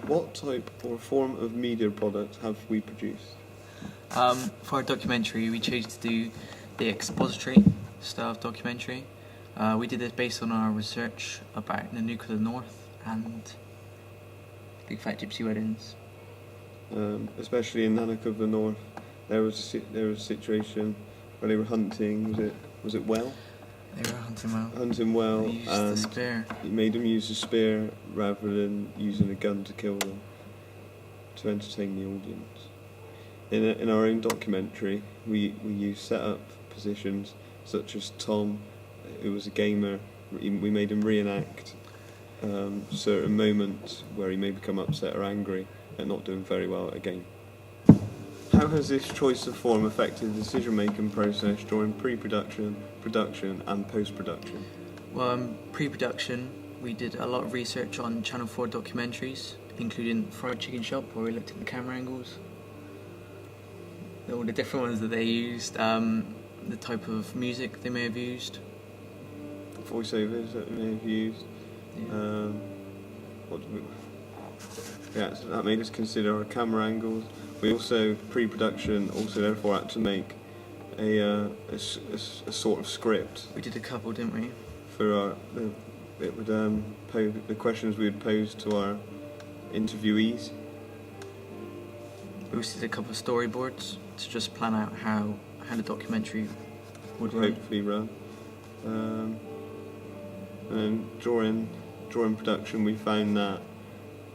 What type or form of media product have we produced? For our documentary, we chose to do the expository style of documentary. We did this based on our research about the Nuke of the North and Big Fat Gypsy Weddings. Especially in Nanak of the North, there was a situation where they were hunting. Was it well? They were hunting well. Hunting well, They used and the spear. it made them use a spear rather than using a gun to kill them, to entertain the audience. In our own documentary, we used set-up positions such as Tom, who was a gamer. We made him reenact certain moments where he may become upset or angry at not doing very well at a game. How has this choice of form affected the decision-making process during pre-production, production and post-production? Well, in pre-production, we did a lot of research on Channel 4 documentaries, including Fried Chicken Shop, where we looked at the camera angles, all the different ones that they used, the type of music they may have used. Voiceovers that we may have used. Yeah. So that made us consider our camera angles. We also, pre-production, therefore had to make a sort of script. We did a couple, didn't we? For the questions we would pose to our interviewees. We also did a couple of storyboards to just plan out how the documentary would run. Hopefully run. And then during production, we found that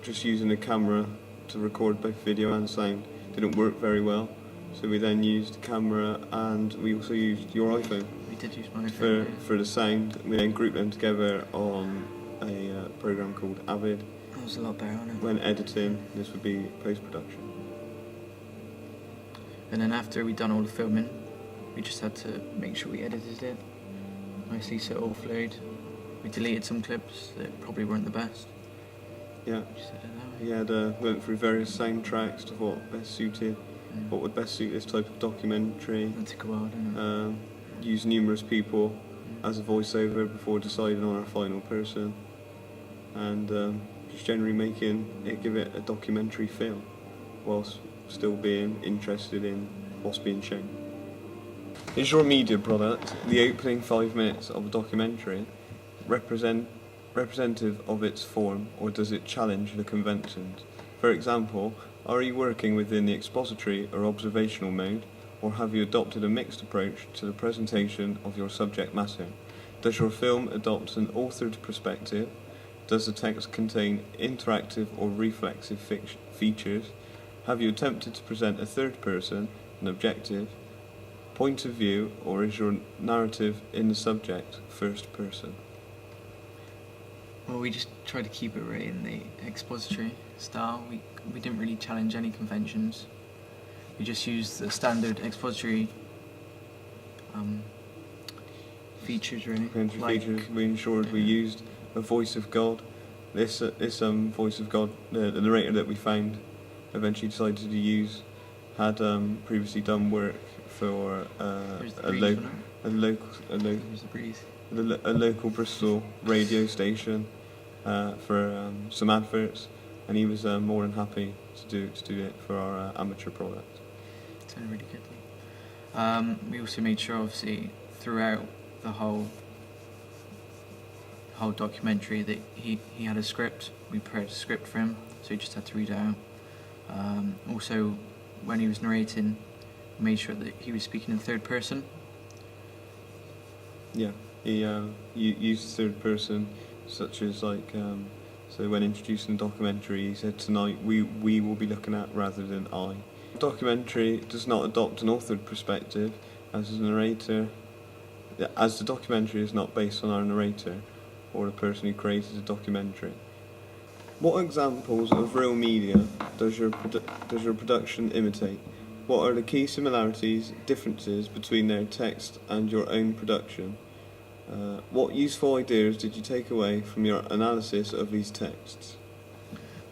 just using a camera to record both video and sound didn't work very well. So we then used the camera, and we also used your iPhone. We did use my iPhone for the sound. We then grouped them together on a program called Avid. That was a lot better, wasn't it? When editing, this would be post-production. And then after we'd done all the filming, we just had to make sure we edited it nicely so it all flowed. We deleted some clips that probably weren't the best. Yeah. We went through various soundtracks to what best suited, what would best suit this type of documentary. That took a while, didn't it? Used numerous people as a voiceover before deciding on our final person, and just generally give it a documentary feel, whilst still being interested in what's being shown. Is your media product, the opening 5 minutes of a documentary, representative of its form, or does it challenge the conventions? For example, are you working within the expository or observational mode, or have you adopted a mixed approach to the presentation of your subject matter? Does your film adopt an authored perspective? Does the text contain interactive or reflexive features? Have you attempted to present a third person, an objective point of view, or is your narrative in the subject first person? Well, we just tried to keep it right in the expository style. We didn't really challenge any conventions. We just used the standard expository features, really. Features. We ensured we used a voice of God. This voice of God, the narrator that we found, eventually decided to use, had previously done work for a local Bristol radio station for some adverts, and he was more than happy to do it for our amateur product. It sounded really good. We also made sure, obviously, throughout the whole documentary that he had a script. We prepared a script for him, so he just had to read it out. Also, when he was narrating, we made sure that he was speaking in third person. Yeah, he used third person, such as so when introducing the documentary, he said, "Tonight we will be looking at," rather than "I." The documentary does not adopt an authored perspective as a narrator, as the documentary is not based on our narrator or the person who created the documentary. What examples of real media does your production imitate? What are the key similarities, differences between their text and your own production? What useful ideas did you take away from your analysis of these texts?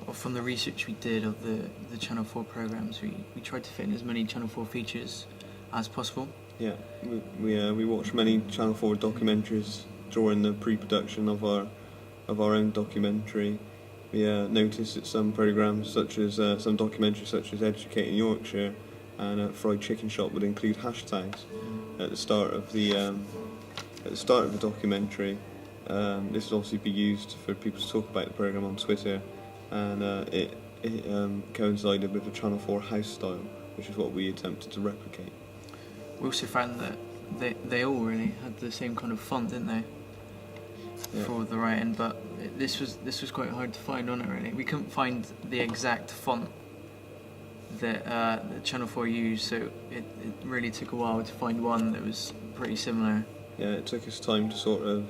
Well, from the research we did of the Channel 4 programmes, we tried to fit in as many Channel 4 features as possible. Yeah, we watched many Channel 4 documentaries during the pre-production of our own documentary, We noticed that some programmes, such as some documentaries such as Educating Yorkshire and Fried Chicken Shop, would include hashtags at the start of the documentary. This would obviously be used for people to talk about the programme on Twitter, and it coincided with the Channel 4 house style, which is what we attempted to replicate. We also found that they all really had the same kind of font, didn't they? Yeah. For the writing, but this was quite hard to find on it. Really, we couldn't find the exact font that Channel 4 used, so it really took a while to find one that was pretty similar. Yeah, it took us time to sort of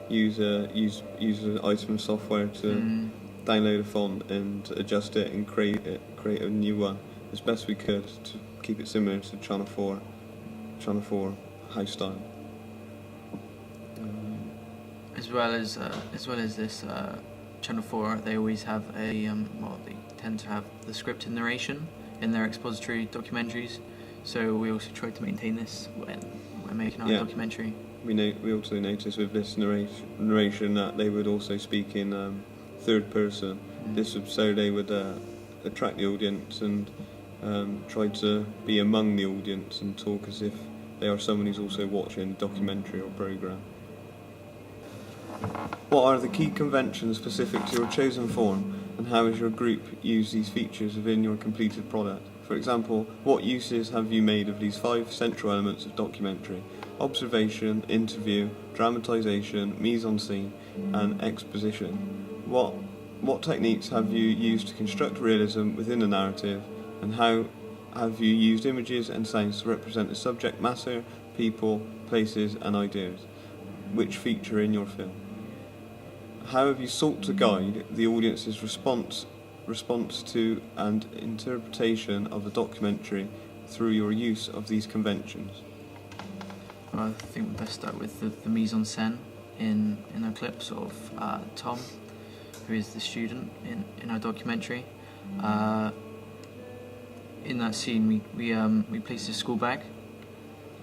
use an item of software to download a font and adjust it and create a new one as best we could to keep it similar to Channel 4 house style. As well as this Channel 4, they always have they tend to have the scripted narration in their expository documentaries. So we also tried to maintain this when making our documentary. We also noticed with this narration that they would also speak in third person. This would they would attract the audience and try to be among the audience and talk as if they are someone who's also watching a documentary or programme. What are the key conventions specific to your chosen form, and how has your group used these features within your completed product? For example, what uses have you made of these 5 central elements of documentary: observation, interview, dramatisation, mise-en-scene, and exposition? What techniques have you used to construct realism within the narrative, and how have you used images and sounds to represent the subject matter, people, places, and ideas which feature in your film? How have you sought to guide the audience's response to and interpretation of the documentary through your use of these conventions? I think we best start with the mise-en-scène in our clips of Tom, who is the student in our documentary. In that scene, we placed a school bag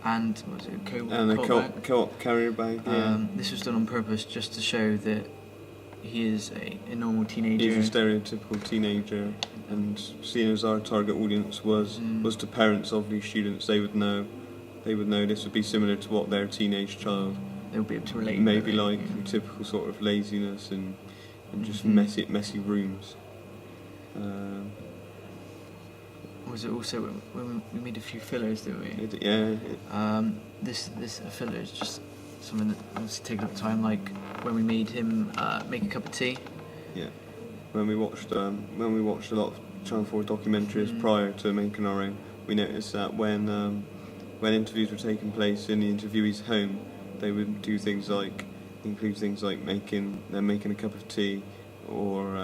and what was it, a co-op carrier bag. Yeah. This was done on purpose just to show that he is a normal teenager. He's a stereotypical teenager, and seeing as our target audience was to parents of these students, they would know this would be similar to what their teenage child. They would be able to relate. Maybe typical sort of laziness and just messy rooms. Was it also when we made a few fillers, didn't we? Yeah. This filler is just something that obviously takes up time, like when we made him make a cup of tea. Yeah. When we watched a lot of Channel 4 documentaries prior to making our own, we noticed that when interviews were taking place in the interviewee's home, they would include things like making a cup of tea or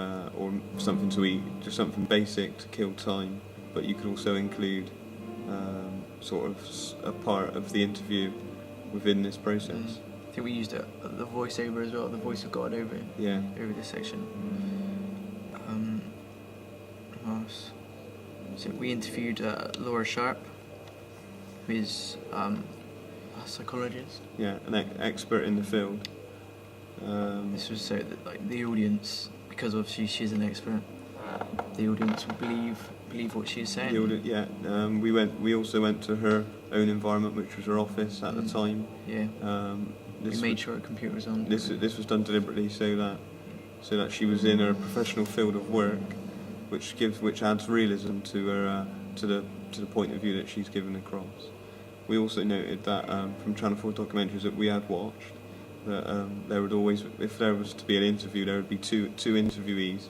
something to eat, just something basic to kill time. But you could also include sort of a part of the interview within this process. I think we used the voiceover as well, the voice of God over this section. What else? So we interviewed Laura Sharp, who is a psychologist. Yeah, an expert in the field. This was so that the audience, because obviously she's an expert, the audience would believe what she's saying. We also went to her own environment, which was her office at the time. Yeah. We made sure her computer was on. This was done deliberately so that she was in her professional field of work, which adds realism to her to the point of view that she's given across. We also noted that from Channel 4 documentaries that we had watched, that there would always, if there was to be an interview, there would be two interviewees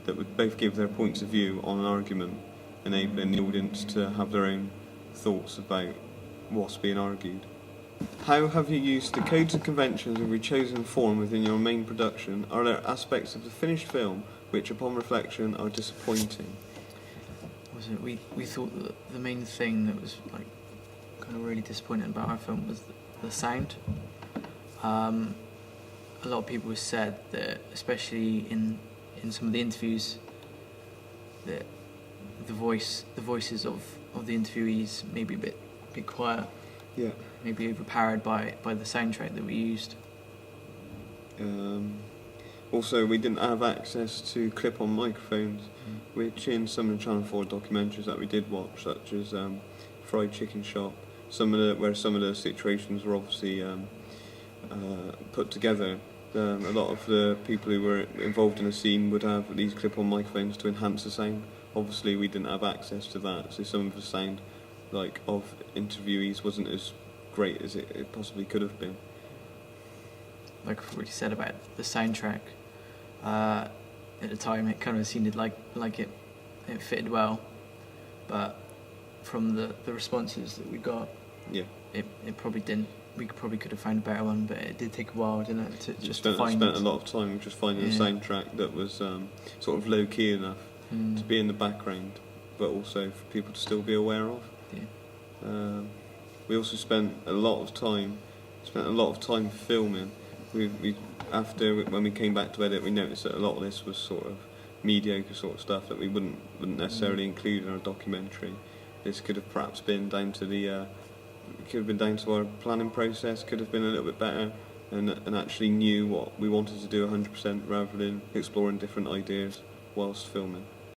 that would both give their points of view on an argument, enabling the audience to have their own thoughts about what's being argued. How have you used the codes and conventions of your chosen form within your main production? Are there aspects of the finished film which, upon reflection, are disappointing? We thought that the main thing that was kind of really disappointing about our film was the sound. A lot of people said that, especially in some of the interviews, that the voices of the interviewees may be a bit quiet. Yeah. Maybe overpowered by the soundtrack that we used. Also, we didn't have access to clip-on microphones, which in some of the Channel 4 documentaries that we did watch, such as Fried Chicken Shop, where some of the situations were obviously put together. A lot of the people who were involved in the scene would have these clip-on microphones to enhance the sound. Obviously, we didn't have access to that, so some of the sound of interviewees wasn't as great as it possibly could have been. Like I've already said about the soundtrack, at the time it kind of seemed like it fitted well, but from the responses that we got, yeah, it probably didn't. We probably could have found a better one, but it did take a while, didn't it, to just spent find a lot of time just finding a soundtrack that was sort of low key enough to be in the background, but also for people to still be aware of. Yeah. We also spent a lot of time filming. We after when we came back to edit, we noticed that a lot of this was sort of mediocre sort of stuff that we wouldn't necessarily include in our documentary. This could have perhaps been down to our planning process. Could have been a little bit better, and actually knew what we wanted to do 100% rather than exploring different ideas whilst filming.